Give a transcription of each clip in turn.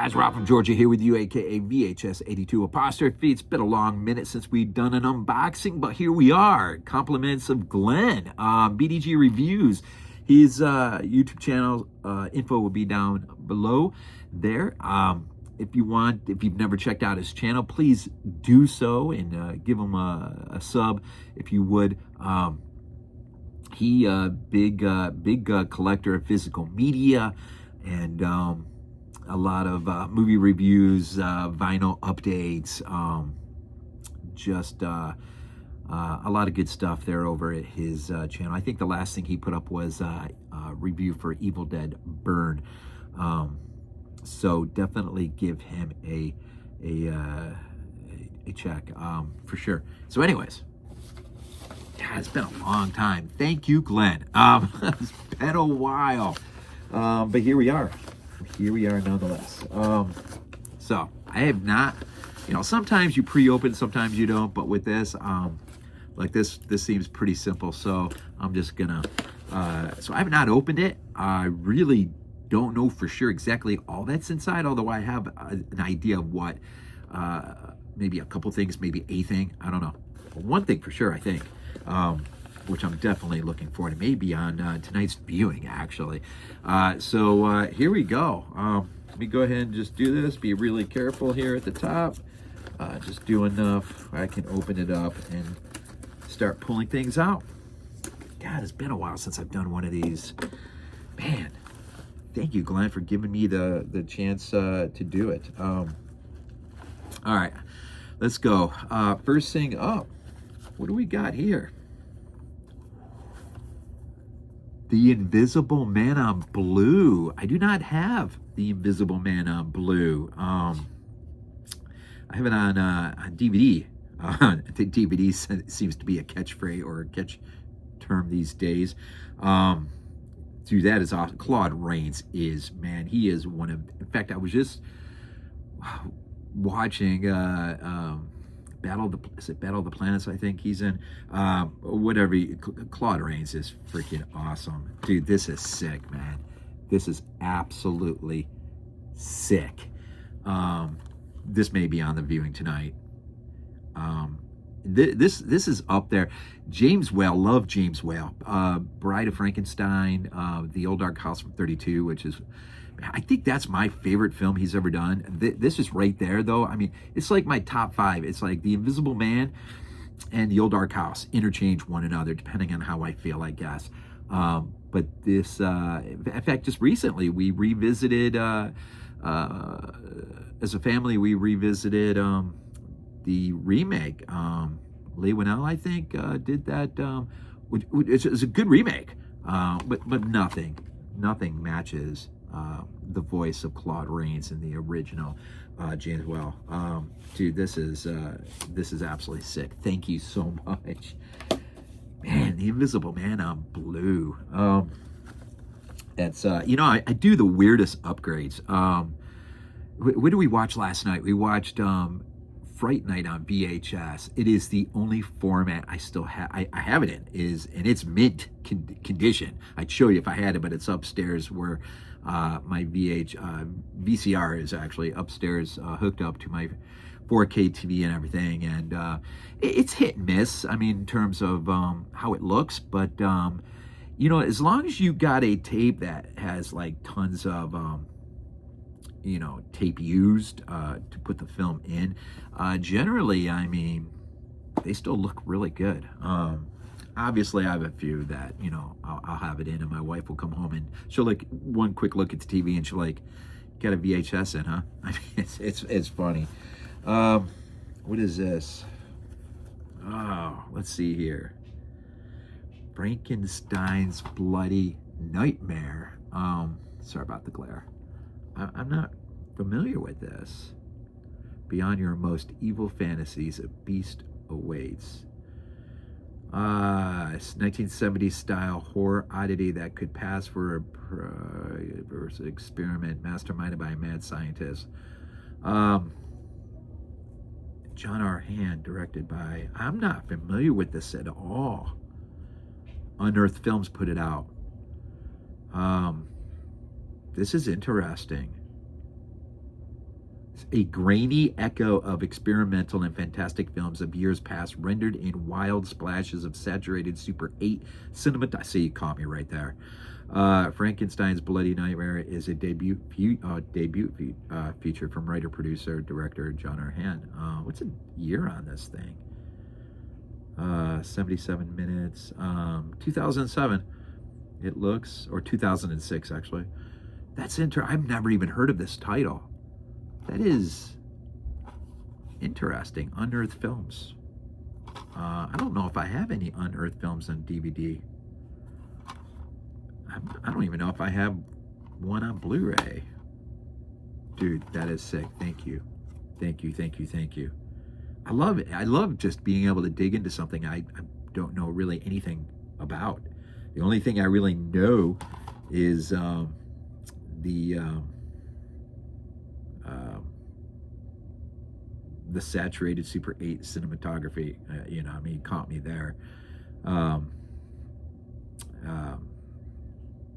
guys, Rob from Georgia here with you, aka VHS82 Apostrophe. It's been a long minute since we've done an unboxing, but here we are. Compliments of Glenn, BDG Reviews. His YouTube channel info will be down below there. If you've never checked out his channel, please do so and give him a sub if you would. He big collector of physical media and a lot of movie reviews, vinyl updates, just a lot of good stuff there over at his channel. I think the last thing he put up was a review for Evil Dead Burn. So definitely give him a check for sure. So anyways, yeah, it's been a long time. Thank you, Glenn. It's been a while, but here we are. Here we are nonetheless. So I have not, sometimes you pre-open, sometimes you don't, but with this, like this seems pretty simple. So I'm just gonna, so I have not opened it. I really don't know for sure exactly all that's inside, although I have an idea of what, maybe a couple things, maybe a thing, I don't know. But one thing for sure, I think, which I'm definitely looking forward to, maybe on tonight's viewing, actually. So here we go. Let me go ahead and just do this. Be really careful here at the top. Just do enough. I can open it up and start pulling things out. God, it's been a while since I've done one of these. Man, thank you, Glenn, for giving me the chance to do it. All right, let's go. First thing up, what do we got here? The Invisible Man on Blue. I do not have The Invisible Man on Blue. I have it on DVD. I think DVD seems to be a catchphrase or a catch term these days. Dude, that is awesome. Claude Rains is, man, he is one of, in fact, I was just watching Battle of the Planets, I think he's in. Whatever, Claude Rains is freaking awesome. Dude, this is sick, man. This is absolutely sick. This may be on the viewing tonight. This is up there. James Whale, love James Whale. Bride of Frankenstein, The Old Dark House from 32, which is, I think that's my favorite film he's ever done. This is right there, though. I mean, it's like my top 5. It's like The Invisible Man and The Old Dark House interchange one another, depending on how I feel, I guess. But this, in fact, just recently, we revisited, as a family, we revisited the remake. Leigh Whannell, I think, did that. It's a good remake, but nothing matches the voice of Claude Rains in the original James Whale. Dude, this is absolutely sick. Thank you so much, man. The Invisible Man on Blue. It's I do the weirdest upgrades. What did we watch last night? We watched Fright Night on VHS. It is the only format I still have. I have it in, and it's mint condition. I'd show you if I had it, but it's upstairs where my VCR is actually upstairs, hooked up to my 4K TV and everything. And it's hit and miss, I mean, in terms of how it looks. But, as long as you got a tape that has like tons of, tape used to put the film in, generally, I mean, they still look really good. Obviously, I have a few that, I'll have it in, and my wife will come home and she'll like one quick look at the TV and she'll like, got a VHS in, huh? I mean, it's funny. What is this? Oh, let's see here. Frankenstein's Bloody Nightmare. Sorry about the glare. I'm not familiar with this. Beyond your most evil fantasies, a beast awaits. It's 1970s style horror oddity that could pass for a experiment masterminded by a mad scientist. John R. Hand, directed by, I'm not familiar with this at all. Unearthed Films put it out. This is interesting. A grainy echo of experimental and fantastic films of years past, rendered in wild splashes of saturated Super 8 cinema. I see, you caught me right there. Frankenstein's Bloody Nightmare is a debut feature from writer, producer, director John R. Hand. What's the year on this thing? 77 minutes. 2007. It looks, or 2006 actually. That's I've never even heard of this title. That is interesting. Unearthed Films. I don't know if I have any Unearthed Films on DVD. I don't even know if I have one on Blu-ray. Dude, that is sick. Thank you. Thank you, thank you, thank you. I love it. I love just being able to dig into something I don't know really anything about. The only thing I really know is the saturated Super 8 cinematography. You know, I mean, caught me there.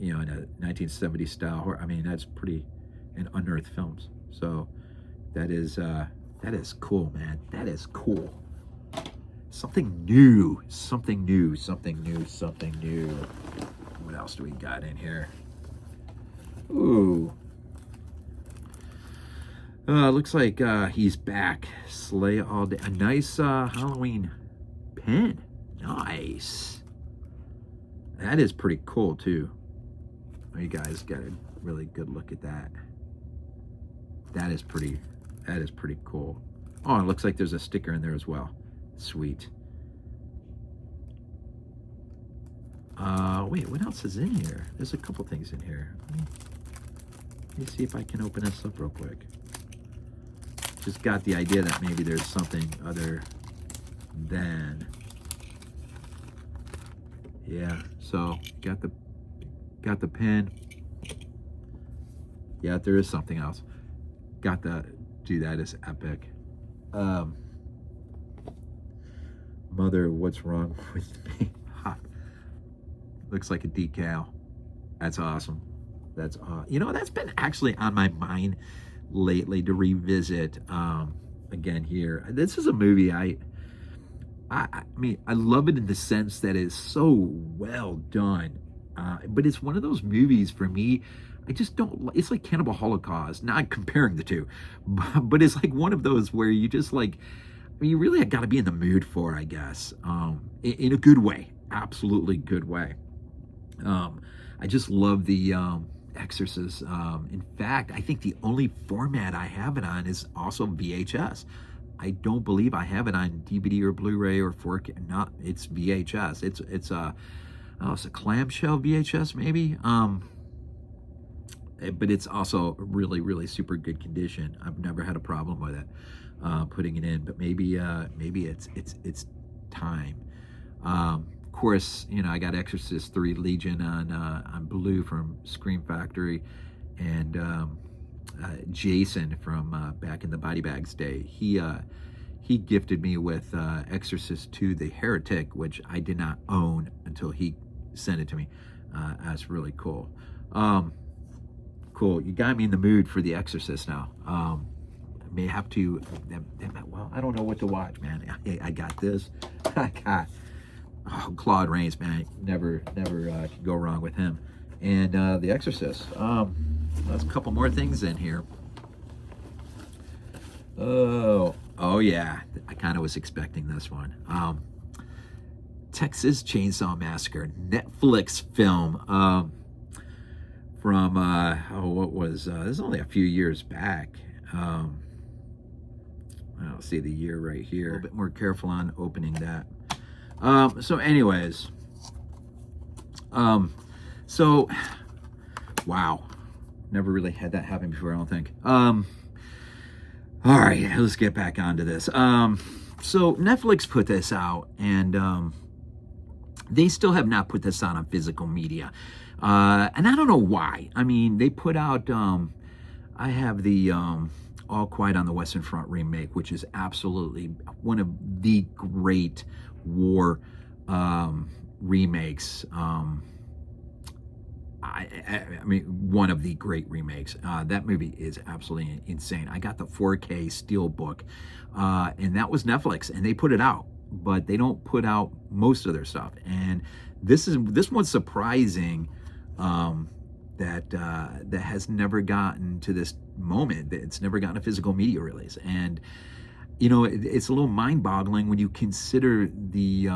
You know, in a 1970s style horror. I mean, that's pretty, in Unearthed Films. So that is cool, man. That is cool. Something new, something new, something new, something new. What else do we got in here? Ooh. Looks like he's back. Slay All Day. A nice Halloween pin. Nice. That is pretty cool too. You guys got a really good look at that. That is pretty cool. Oh, it looks like there's a sticker in there as well. Sweet. Wait, what else is in here? There's a couple things in here. Let me see if I can open this up real quick. Just got the idea that maybe there's something other than. Yeah, so got the pin. Yeah, there is something else. Got the, dude, that is epic. Mother, what's wrong with me? Looks like a decal. That's awesome. That's you know, that's been actually on my mind lately to revisit again here. This is a movie I mean, I love it in the sense that it's so well done. But it's one of those movies for me, I just don't, it's like Cannibal Holocaust, not comparing the two, but it's like one of those where you just like, I mean, you really got to be in the mood for, I guess, in a good way, absolutely good way. I just love the Exorcist. In fact, I think the only format I have it on is also VHS. I don't believe I have it on DVD or Blu-ray or 4K. Not, it's VHS. It's a clamshell VHS maybe. But it's also really, really super good condition. I've never had a problem with it putting it in. But maybe it's time. Of course, you know, I got Exorcist 3 Legion on Blue from Scream Factory, and Jason from back in the BodyBags day. He gifted me with Exorcist 2 The Heretic, which I did not own until he sent it to me. That's really cool. Cool. You got me in the mood for The Exorcist now. I may have to, well, I don't know what to watch, man. I got this. I got Claude Rains, man. Never can go wrong with him. And The Exorcist. There's a couple more things in here. Oh yeah. I kind of was expecting this one. Texas Chainsaw Massacre, Netflix film from what was this is only a few years back. I don't see the year right here. A little bit more careful on opening that. So anyways, so wow, never really had that happen before, I don't think. All right, let's get back onto this. So Netflix put this out, and they still have not put this on physical media. And I don't know why. I mean, they put out, I have the All Quiet on the Western Front remake, which is absolutely one of the great war remakes. I mean, one of the great remakes. That movie is absolutely insane. I got the 4K Steelbook, and that was Netflix, and they put it out, but they don't put out most of their stuff. And this one's surprising, that has never gotten to this moment. It's never gotten a physical media release, and it's a little mind-boggling when you consider the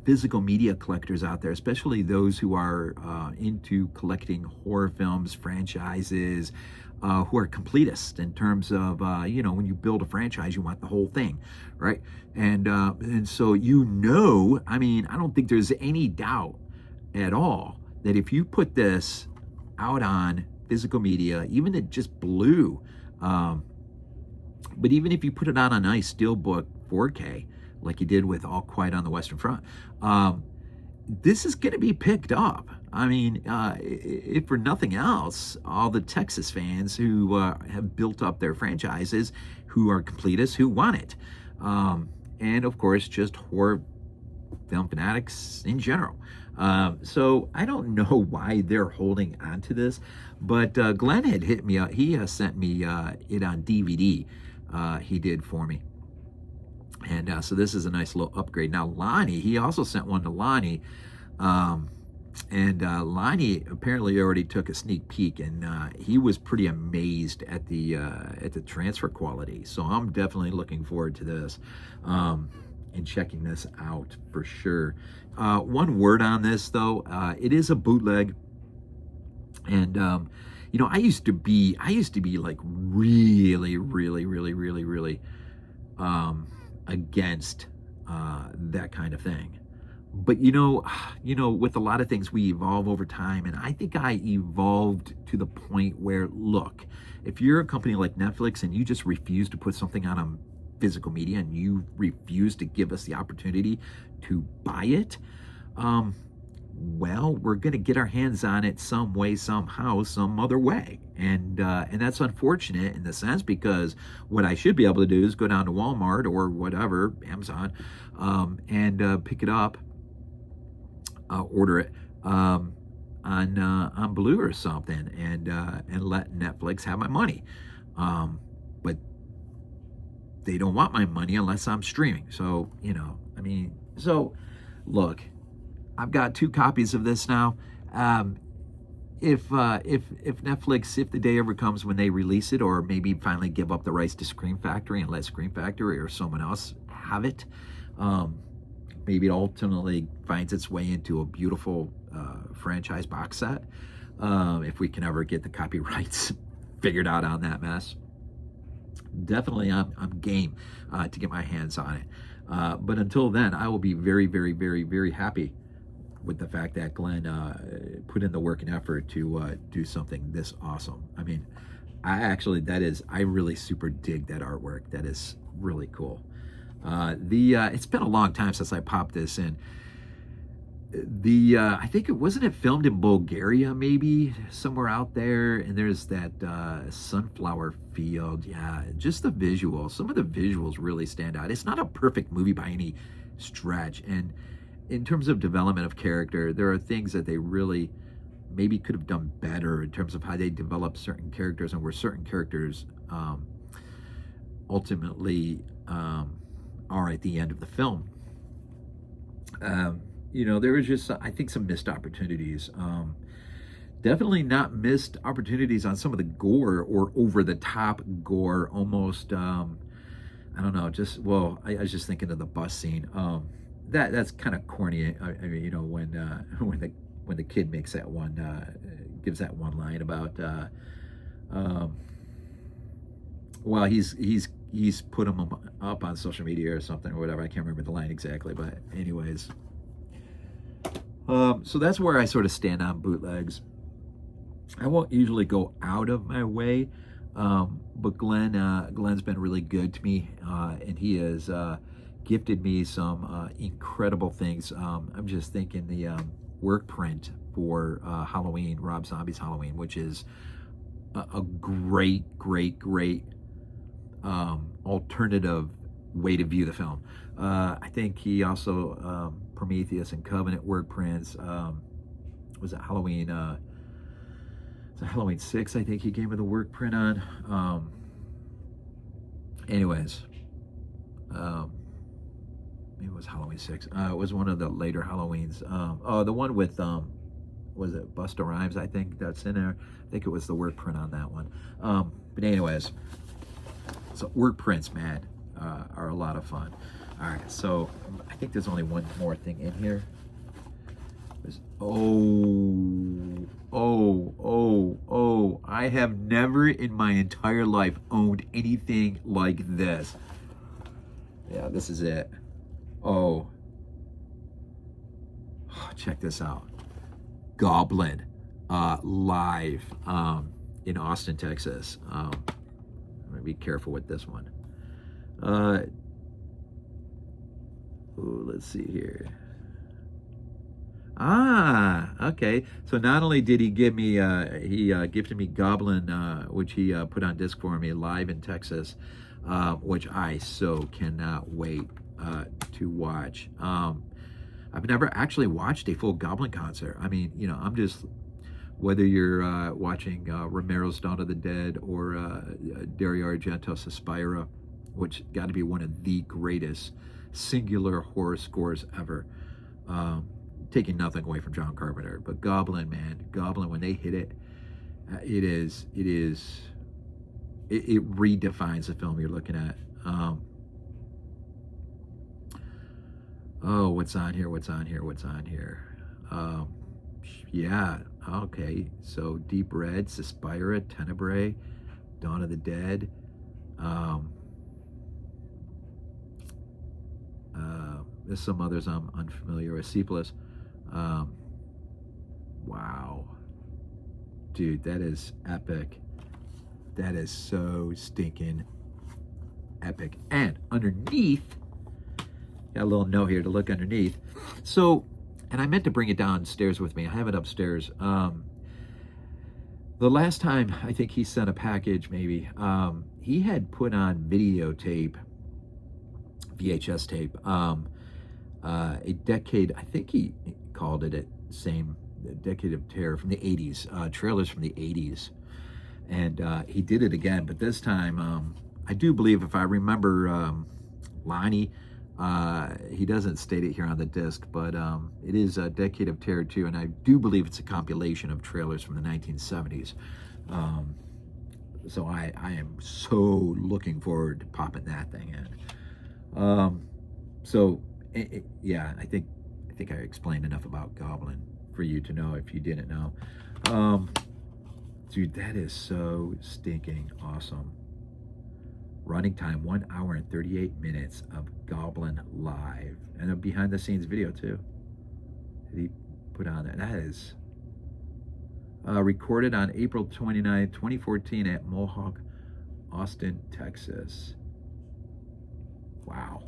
physical media collectors out there, especially those who are into collecting horror films, franchises, who are completists in terms of, when you build a franchise, you want the whole thing, right? And so, I mean, I don't think there's any doubt at all that if you put this out on physical media, even at just blue, but even if you put it on a nice Steelbook 4K, like you did with All Quiet on the Western Front, this is going to be picked up. I mean, if for nothing else, all the Texas fans who have built up their franchises, who are completists, who want it. And of course, just horror film fanatics in general. So I don't know why they're holding on to this, but Glenn had hit me up. He sent me it on DVD. He did for me. And so this is a nice little upgrade. Now, Lonnie, he also sent one to Lonnie. And Lonnie apparently already took a sneak peek, and he was pretty amazed at the transfer quality. So I'm definitely looking forward to this and checking this out for sure. One word on this, though, it is a bootleg. And I used to be like really against that kind of thing. But with a lot of things, we evolve over time, and I think I evolved to the point where, look, if you're a company like Netflix and you just refuse to put something out on physical media and you refuse to give us the opportunity to buy it, well, we're going to get our hands on it some way, somehow, some other way. And that's unfortunate in the sense, because what I should be able to do is go down to Walmart or whatever, Amazon, and pick it up, order it on Blue or something, and let Netflix have my money. But they don't want my money unless I'm streaming. So, so look, I've got 2 copies of this now. If Netflix, if the day ever comes when they release it, or maybe finally give up the rights to Scream Factory and let Scream Factory or someone else have it, maybe it ultimately finds its way into a beautiful franchise box set. If we can ever get the copyrights figured out on that mess, definitely I'm game to get my hands on it. But until then, I will be very, very, very, very happy with the fact that Glenn put in the work and effort to do something this awesome. I mean, I really super dig that artwork. That is really cool. It's been a long time since I popped this in. I think it filmed in Bulgaria, maybe somewhere out there, and there's that sunflower field. Yeah, just the visuals. Some of the visuals really stand out. It's not a perfect movie by any stretch, and in terms of development of character, there are things that they really maybe could have done better in terms of how they develop certain characters, and where certain characters ultimately are at the end of the film. There was just, I think, some missed opportunities. Definitely not missed opportunities on some of the gore or over-the-top gore, almost, I don't know, I was just thinking of the bus scene. That's kind of corny. I mean, when the kid makes that gives that one line about, well, he's put him up on social media or something or whatever. I can't remember the line exactly, but anyways. So that's where I sort of stand on bootlegs. I won't usually go out of my way, but Glenn's been really good to me, and he has gifted me some incredible things. I'm just thinking the work print for Halloween, Rob Zombie's Halloween, which is a great alternative way to view the film. I think he also Prometheus and Covenant work prints. Was it Halloween? So Halloween 6, I think he gave me the work print on. Anyways, maybe it was Halloween 6. It was one of the later Halloweens. Oh, the one with, was it Busta Rhymes? I think that's in there. I think it was the work print on that one. But anyways, so work prints, man, are a lot of fun. All right, so I think there's only one more thing in here. I have never in my entire life owned anything like this. Yeah, this is it. Check this out. Goblin, live, in Austin, Texas. I'm gonna be careful with this one. Let's see here. Okay. So not only did he give me, he gifted me Goblin, which he put on disc for me live in Texas, which I so cannot wait to watch. I've never actually watched a full Goblin concert. I mean, you know, I'm just, whether you're watching Romero's Dawn of the Dead or Dario Argento's Suspira, which got to be one of the greatest singular horror scores ever. Taking nothing away from John Carpenter, but Goblin, man, Goblin, when they hit it, it redefines the film you're looking at. What's on here? Yeah, okay, so Deep Red, Suspira, Tenebrae, Dawn of the Dead, there's some others I'm unfamiliar with. Cephas. Wow, dude, that is epic. That is so stinking epic. And underneath, got a little note here to look underneath. So, and I meant to bring it downstairs with me. I have it upstairs. The last time I think he sent a package, maybe, he had put on videotape, VHS tape, a decade, I think he called it a decade of terror from the 80s, trailers from the 80s. And he did it again, but this time, I do believe, if I remember, Lonnie, he doesn't state it here on the disc, but it is a Decade of Terror 2, and I do believe it's a compilation of trailers from the 1970s. So I am so looking forward to popping that thing in. Yeah, I think I explained enough about Goblin for you to know if you didn't know. Dude, that is so stinking awesome. Running time 1 hour and 38 minutes of Goblin live, and a behind the scenes video too that he put on there. That is recorded on April 29, 2014 at Mohawk, Austin, Texas. Wow,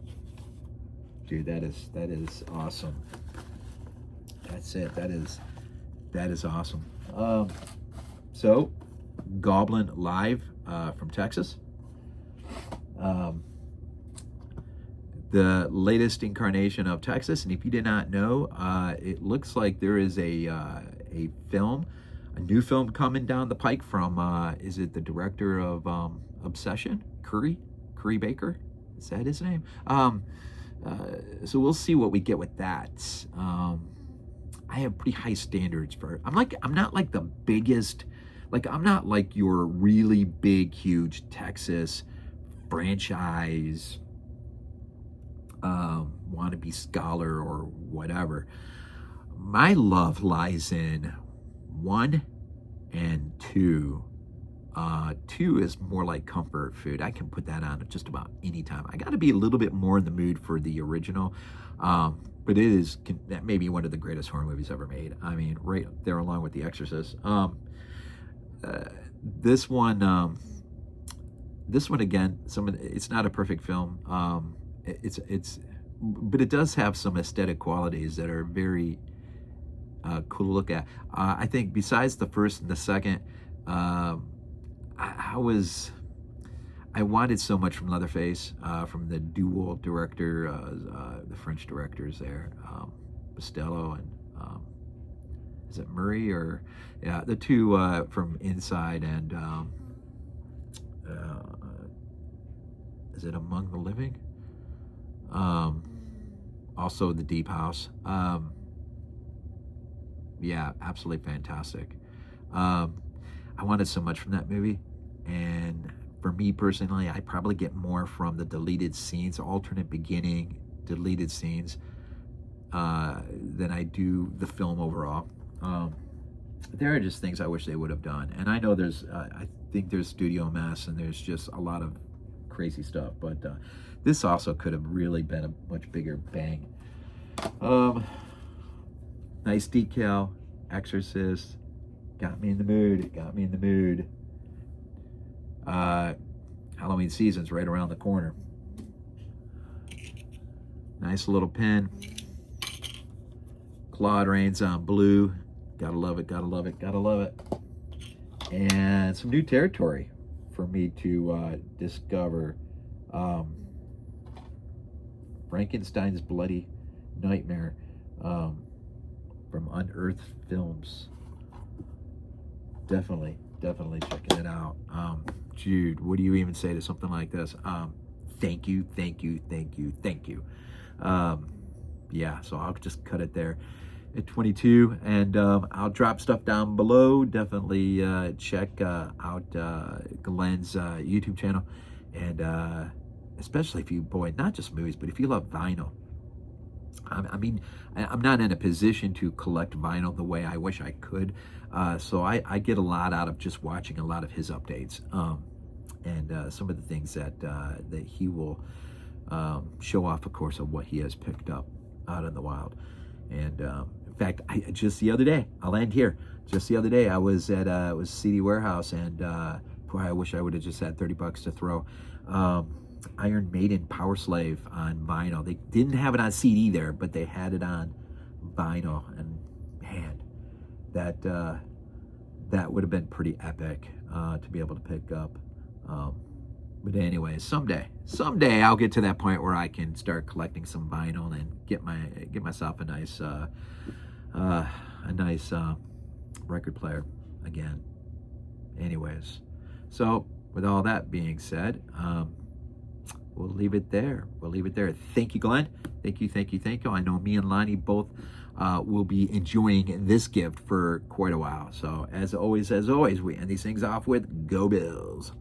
dude, that is awesome. That's it. That is awesome. So Goblin live from Texas. The latest incarnation of Texas, and if you did not know, it looks like there is a new film coming down the pike from, is it the director of Obsession, Curry Baker? Is that his name? So we'll see what we get with that. I have pretty high standards for. I'm not like the biggest, like I'm not like your really big, huge Texas franchise wannabe scholar or whatever. My love lies in 1 and 2. 2 is more like comfort food. I can put that on just about any time. I got to be a little bit more in the mood for the original, but that may be one of the greatest horror movies ever made. I mean, right there along with The Exorcist. This one again, it's not a perfect film. But it does have some aesthetic qualities that are very cool to look at. I think besides the first and the second, I wanted so much from Leatherface, from the dual director, the French directors there, Costello and is it Murray or yeah, the two from Inside and is it Among the Living? Also The Deep House. Yeah, absolutely fantastic. I wanted so much from that movie, and for me personally, I probably get more from the deleted scenes, alternate beginning, deleted scenes, than I do the film overall. There are just things I wish they would have done, and I know there's, I think there's studio mess, and there's just a lot of crazy stuff, but this also could have really been a much bigger bang. Nice decal, Exorcist, got me in the mood, got me in the mood. Halloween season's right around the corner. Nice little pin. Claude Rains on blue. Gotta love it, gotta love it, gotta love it. And some new territory for me to discover. Frankenstein's Bloody Nightmare from Unearthed Films. Definitely checking it out. Jude, what do you even say to something like this? Thank you. Yeah, so I'll just cut it there at 22, and I'll drop stuff down below. Definitely check out Glenn's YouTube channel, and especially if you, boy, not just movies, but if you love vinyl. I mean, I'm not in a position to collect vinyl the way I wish I could, so I get a lot out of just watching a lot of his updates, and some of the things that he will show off, of course, of what he has picked up out in the wild. And in fact, just the other day, I'll end here. Just the other day, I was at it was CD Warehouse, and boy, I wish I would have just had $30 to throw. Iron Maiden Power Slave on vinyl. They didn't have it on CD there, but they had it on vinyl, and man, that would have been pretty epic to be able to pick up. But anyway, someday I'll get to that point where I can start collecting some vinyl and get myself a nice record player again. Anyways, so with all that being said, we'll leave it there. Thank you, Glenn. Thank you. I know me and Lonnie both will be enjoying this gift for quite a while. So as always, we end these things off with Go Bills.